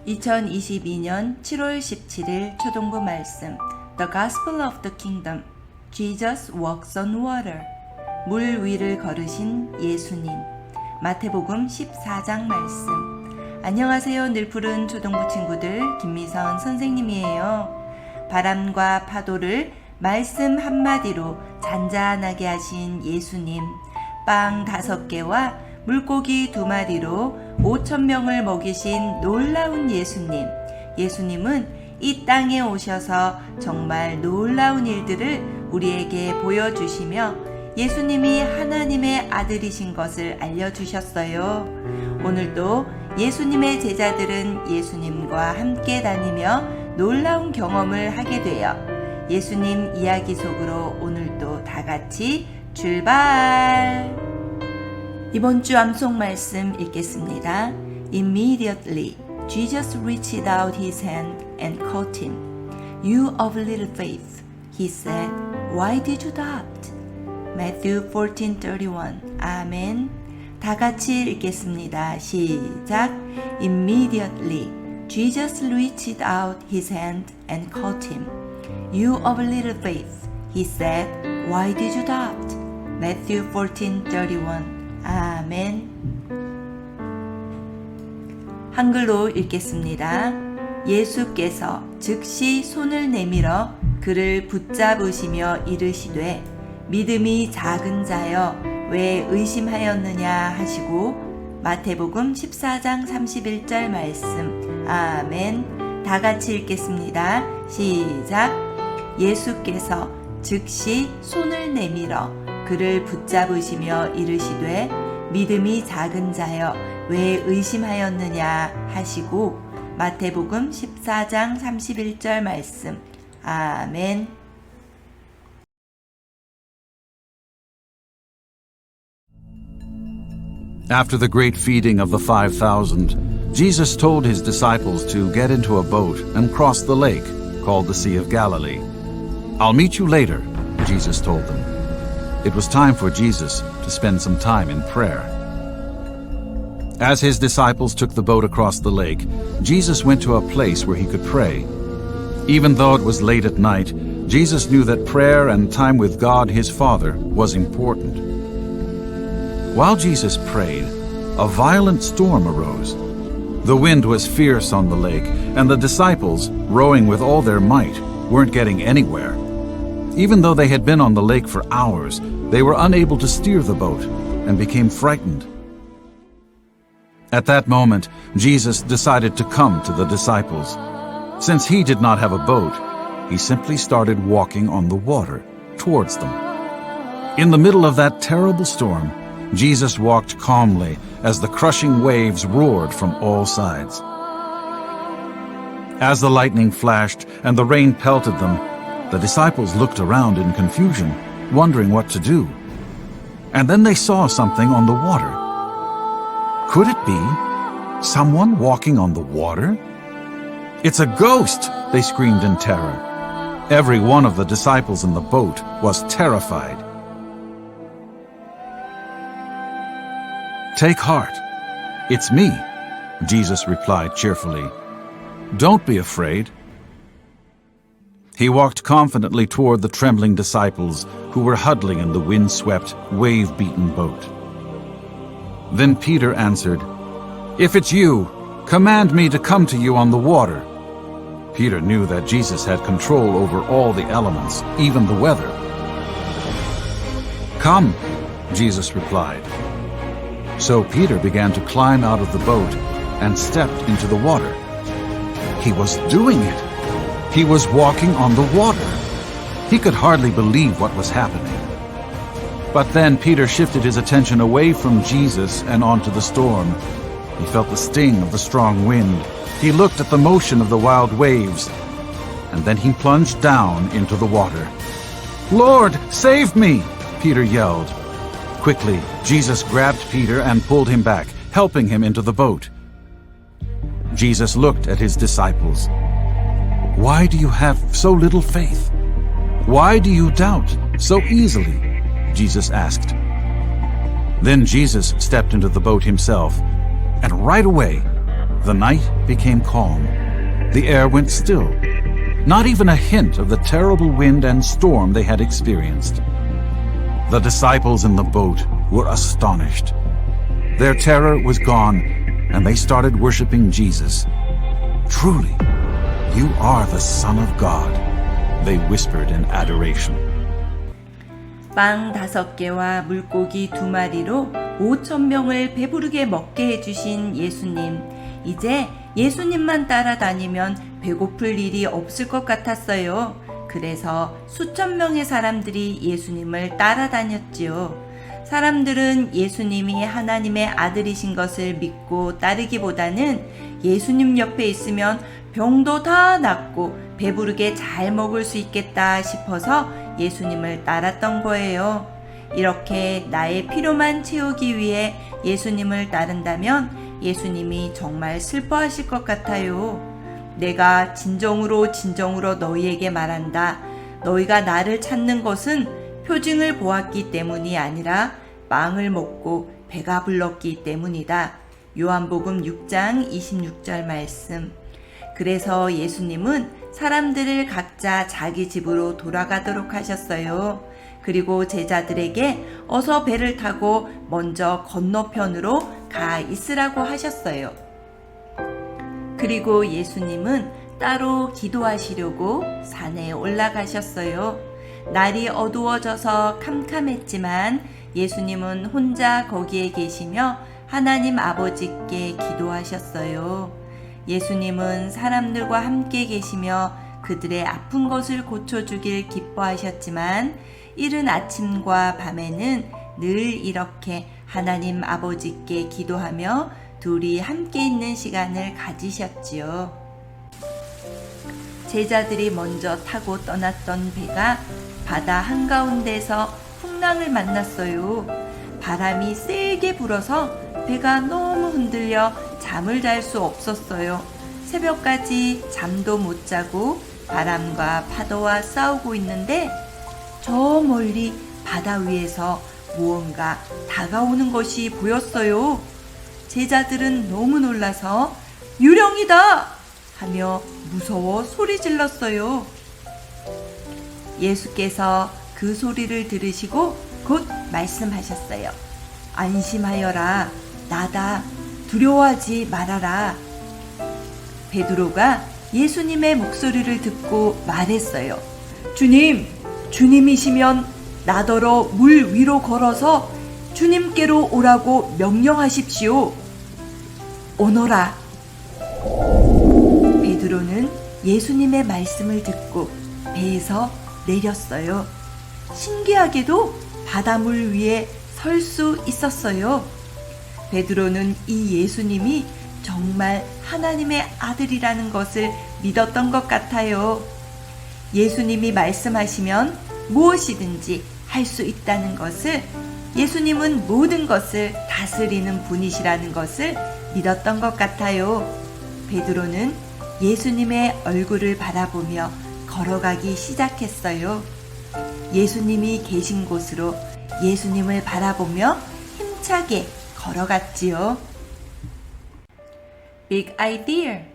2022년 7월 17일 초동부 말씀 The Gospel of the Kingdom Jesus walks on water 물 위를 걸으신 예수님 마태복음 14장 말씀 안녕하세요. 늘 푸른 초동부 친구들 김미선 선생님이에요. 바람과 파도를 말씀 한마디로 잔잔하게 하신 예수님 빵 5개와 물고기 2마리로 5,000명을 먹이신 놀라운 예수님. 예수님은 이 땅에 오셔서 정말 놀라운 일들을 우리에게 보여주시며 예수님이 하나님의 아들이신 것을 알려주셨어요. 오늘도 예수님의 제자들은 예수님과 함께 다니며 놀라운 경험을 하게 되어 예수님 이야기 속으로 오늘도 다 같이 출발! 이번 주 암송 말씀 읽겠습니다. Immediately, Jesus reached out his hand and caught him. You of little faith, he said, why did you doubt? Matthew 14:31. 아멘. 다 같이 읽겠습니다. 시작. Immediately, Jesus reached out his hand and caught him. You of little faith, he said, why did you doubt? Matthew 14:31. 아멘. 한글로 읽겠습니다. 예수께서 즉시 손을 내밀어 그를 붙잡으시며 이르시되 믿음이 작은 자여 왜 의심하였느냐 하시고 마태복음 14장 31절 말씀. 아멘. 다 같이 읽겠습니다. 시작. 예수께서 즉시 손을 내밀어 그를 붙잡으시며 이르시되 믿음이 작은 자여 왜 의심하였느냐 하시고 마태복음 14장 31절 말씀. 아멘. After the great feeding of the 5,000, Jesus told his disciples to get into a boat and cross the lake, called the Sea of Galilee. "I'll meet you later," Jesus told them. It was time for Jesus to spend some time in prayer. As his disciples took the boat across the lake, Jesus went to a place where he could pray. Even though it was late at night, Jesus knew that prayer and time with God, his Father, was important. While Jesus prayed, a violent storm arose. The wind was fierce on the lake, and the disciples, rowing with all their might, weren't getting anywhere. Even though they had been on the lake for hours, they were unable to steer the boat and became frightened. At that moment, Jesus decided to come to the disciples. Since he did not have a boat, he simply started walking on the water towards them. In the middle of that terrible storm, Jesus walked calmly as the crushing waves roared from all sides. As the lightning flashed and the rain pelted them, the disciples looked around in confusion, wondering what to do. And then they saw something on the water. Could it be someone walking on the water? "It's a ghost!" they screamed in terror. Every one of the disciples in the boat was terrified. "Take heart. It's me," Jesus replied cheerfully. "Don't be afraid." He walked confidently toward the trembling disciples who were huddling in the wind-swept, wave-beaten boat. Then Peter answered, "If it's you, command me to come to you on the water." Peter knew that Jesus had control over all the elements, even the weather. "Come," Jesus replied. So Peter began to climb out of the boat and stepped into the water. He was doing it. He was walking on the water. He could hardly believe what was happening. But then Peter shifted his attention away from Jesus and onto the storm. He felt the sting of the strong wind. He looked at the motion of the wild waves. And then he plunged down into the water. "Lord, save me!" Peter yelled. Quickly, Jesus grabbed Peter and pulled him back, helping him into the boat. Jesus looked at his disciples. "Why do you have so little faith? Why do you doubt so easily?" Jesus asked. Then Jesus stepped into the boat himself, and right away, The night became calm. The air went still. Not even a hint of the terrible wind and storm they had experienced. The disciples in the boat were astonished. Their terror was gone, and they started worshiping Jesus. Truly, you are the Son of God, they whispered in adoration. 빵 5개와 물고기 2마리로 5,000명을 배부르게 먹게 해주신 예수님. 이제 예수님만 따라다니면 배고플 일이 없을 것 같았어요. 그래서 수천 명의 사람들이 예수님을 따라다녔지요. 사람들은 예수님이 하나님의 아들이신 것을 믿고 따르기보다는 예수님 옆에 있으면 병도 다 낫고 배부르게 잘 먹을 수 있겠다 싶어서 예수님을 따랐던 거예요. 이렇게 나의 필요만 채우기 위해 예수님을 따른다면 예수님이 정말 슬퍼하실 것 같아요. 내가 진정으로 너희에게 말한다. 너희가 나를 찾는 것은 표징을 보았기 때문이 아니라 빵을 먹고 배가 불렀기 때문이다. 요한복음 6장 26절 말씀. 그래서 예수님은 사람들을 각자 자기 집으로 돌아가도록 하셨어요. 그리고 제자들에게 어서 배를 타고 먼저 건너편으로 가 있으라고 하셨어요. 그리고 예수님은 따로 기도하시려고 산에 올라가셨어요. 날이 어두워져서 캄캄했지만 예수님은 혼자 거기에 계시며 하나님 아버지께 기도하셨어요. 예수님은 사람들과 함께 계시며 그들의 아픈 것을 고쳐주길 기뻐하셨지만 이른 아침과 밤에는 늘 이렇게 하나님 아버지께 기도하며 둘이 함께 있는 시간을 가지셨지요. 제자들이 먼저 타고 떠났던 배가 바다 한가운데서 풍랑을 만났어요. 바람이 세게 불어서 배가 너무 흔들려 잠을 잘 수 없었어요. 새벽까지 잠도 못 자고 바람과 파도와 싸우고 있는데 저 멀리 바다 위에서 무언가 다가오는 것이 보였어요. 제자들은 너무 놀라서 유령이다! 하며 무서워 소리 질렀어요. 예수께서 그 소리를 들으시고 곧 말씀하셨어요. 안심하여라. 나다. 두려워하지 말아라. 베드로가 예수님의 목소리를 듣고 말했어요. 주님, 주님이시면 나더러 물 위로 걸어서 주님께로 오라고 명령하십시오. 오너라. 베드로는 예수님의 말씀을 듣고 배에서 내렸어요. 신기하게도 바닷물 위에 설 수 있었어요. 베드로는 이 예수님이 정말 하나님의 아들이라는 것을 믿었던 것 같아요. 예수님이 말씀하시면 무엇이든지 할 수 있다는 것을, 예수님은 모든 것을 다스리는 분이시라는 것을 믿었던 것 같아요. 베드로는 예수님의 얼굴을 바라보며 걸어가기 시작했어요. 예수님이 계신 곳으로 예수님을 바라보며 힘차게 걸어갔지요. Big idea.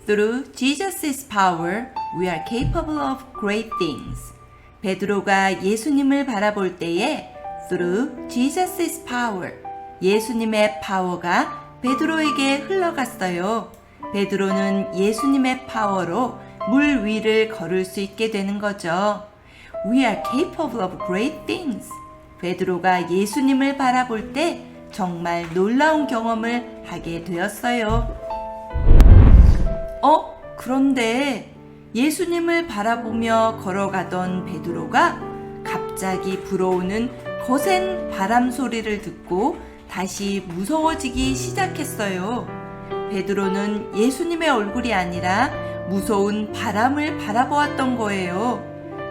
Through Jesus' power, we are capable of great things. 베드로가 예수님을 바라볼 때에 Through Jesus' power, 예수님의 파워가 베드로에게 흘러갔어요. 베드로는 예수님의 파워로 물 위를 걸을 수 있게 되는 거죠. We are capable of great things. 베드로가 예수님을 바라볼 때 정말 놀라운 경험을 하게 되었어요. 그런데 예수님을 바라보며 걸어가던 베드로가 갑자기 불어오는 거센 바람 소리를 듣고 다시 무서워지기 시작했어요. 베드로는 예수님의 얼굴이 아니라 무서운 바람을 바라보았던 거예요.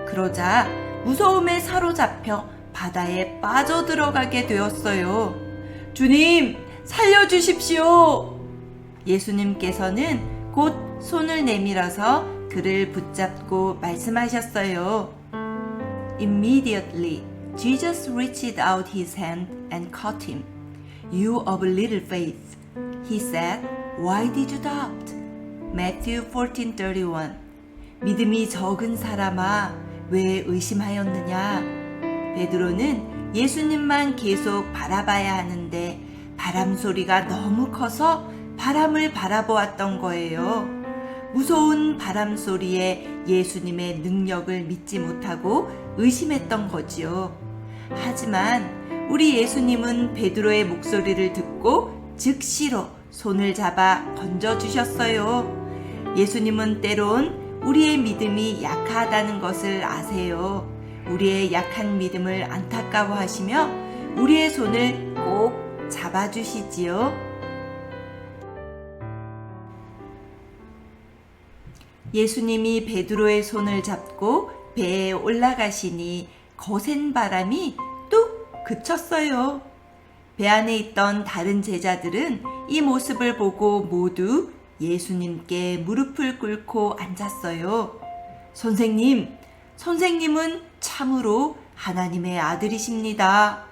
그러자 무서움에 사로잡혀 바다에 빠져들어가게 되었어요. 주님, 살려주십시오! 예수님께서는 곧 손을 내밀어서 그를 붙잡고 말씀하셨어요. Immediately, Jesus reached out his hand and caught him. You of little faith, He said, Why did you doubt? Matthew 14:31. 믿음이 적은 사람아, 왜 의심하였느냐? 베드로는 예수님만 계속 바라봐야 하는데 바람 소리가 너무 커서 바람을 바라보았던 거예요. 무서운 바람 소리에 예수님의 능력을 믿지 못하고 의심했던 거지요. 하지만 우리 예수님은 베드로의 목소리를 듣고 즉시로 손을 잡아 건져주셨어요. 예수님은 때론 우리의 믿음이 약하다는 것을 아세요. 우리의 약한 믿음을 안타까워하시며 우리의 손을 꼭 잡아주시지요. 예수님이 베드로의 손을 잡고 배에 올라가시니 거센 바람이 뚝 그쳤어요. 배 안에 있던 다른 제자들은 이 모습을 보고 모두 예수님께 무릎을 꿇고 앉았어요. 선생님은 참으로 하나님의 아들이십니다.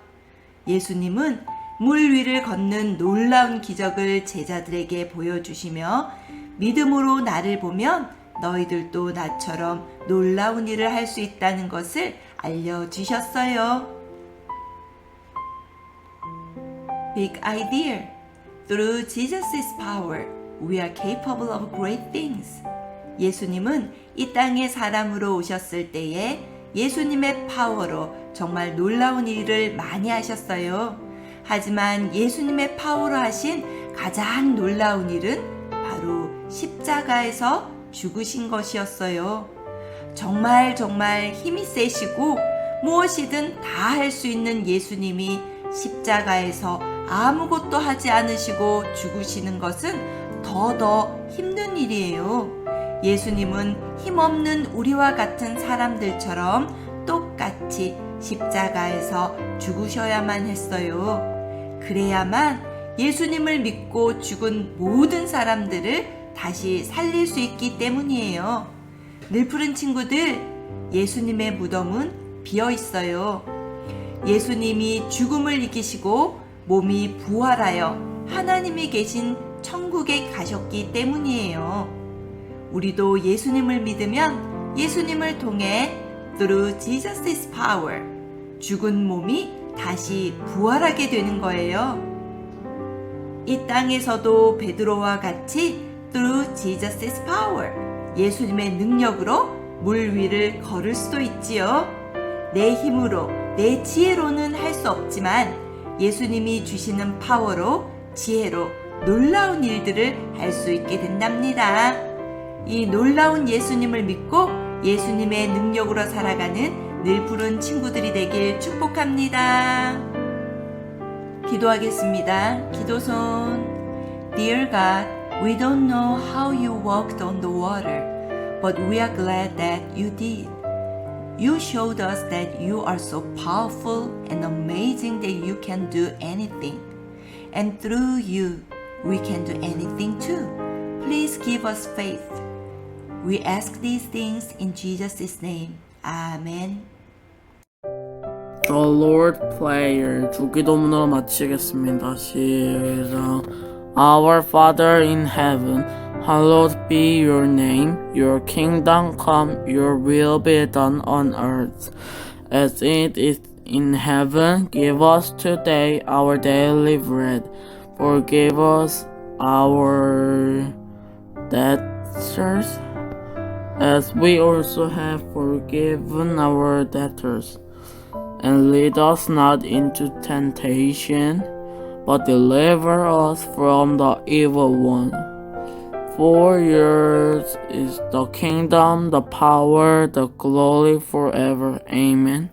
예수님은 물 위를 걷는 놀라운 기적을 제자들에게 보여주시며 믿음으로 나를 보면 너희들도 나처럼 놀라운 일을 할 수 있다는 것을 알려주셨어요. Big idea. Through Jesus' power, we are capable of great things. 예수님은 이 땅에 사람으로 오셨을 때에 예수님의 파워로 정말 놀라운 일을 많이 하셨어요. 하지만 예수님의 파워로 하신 가장 놀라운 일은 바로 십자가에서 죽으신 것이었어요. 정말 힘이 세시고 무엇이든 다 할 수 있는 예수님이 십자가에서 아무것도 하지 않으시고 죽으시는 것은 더 힘든 일이에요. 예수님은 힘없는 우리와 같은 사람들처럼 똑같이 십자가에서 죽으셔야만 했어요. 그래야만 예수님을 믿고 죽은 모든 사람들을 다시 살릴 수 있기 때문이에요. 늘푸른 친구들, 예수님의 무덤은 비어 있어요. 예수님이 죽음을 이기시고 몸이 부활하여 하나님이 계신 천국에 가셨기 때문이에요. 우리도 예수님을 믿으면 예수님을 통해 through Jesus' power 죽은 몸이 다시 부활하게 되는 거예요. 이 땅에서도 베드로와 같이 through Jesus' power 예수님의 능력으로 물 위를 걸을 수도 있지요. 내 힘으로, 내 지혜로는 할 수 없지만 예수님이 주시는 파워로, 지혜로 놀라운 일들을 할 수 있게 된답니다. 이 놀라운 예수님을 믿고 예수님의 능력으로 살아가는 늘푸른 친구들이 되길 축복합니다. 기도하겠습니다. 기도손. Dear God, we don't know how you walked on the water, but we are glad that you did. You showed us that you are so powerful and amazing that you can do anything. And through you, we can do anything too. Please give us faith. We ask these things in Jesus' name. Amen. The Lord Prayer 주기도문으로 마치겠습니다. 시작. Our Father in heaven, hallowed be your name. Your kingdom come, your will be done on earth as it is in heaven. Give us today our daily bread. Forgive us our debtors as we also have forgiven our debtors. And lead us not into temptation, but deliver us from the evil one. For yours is the kingdom, the power, the glory forever. Amen.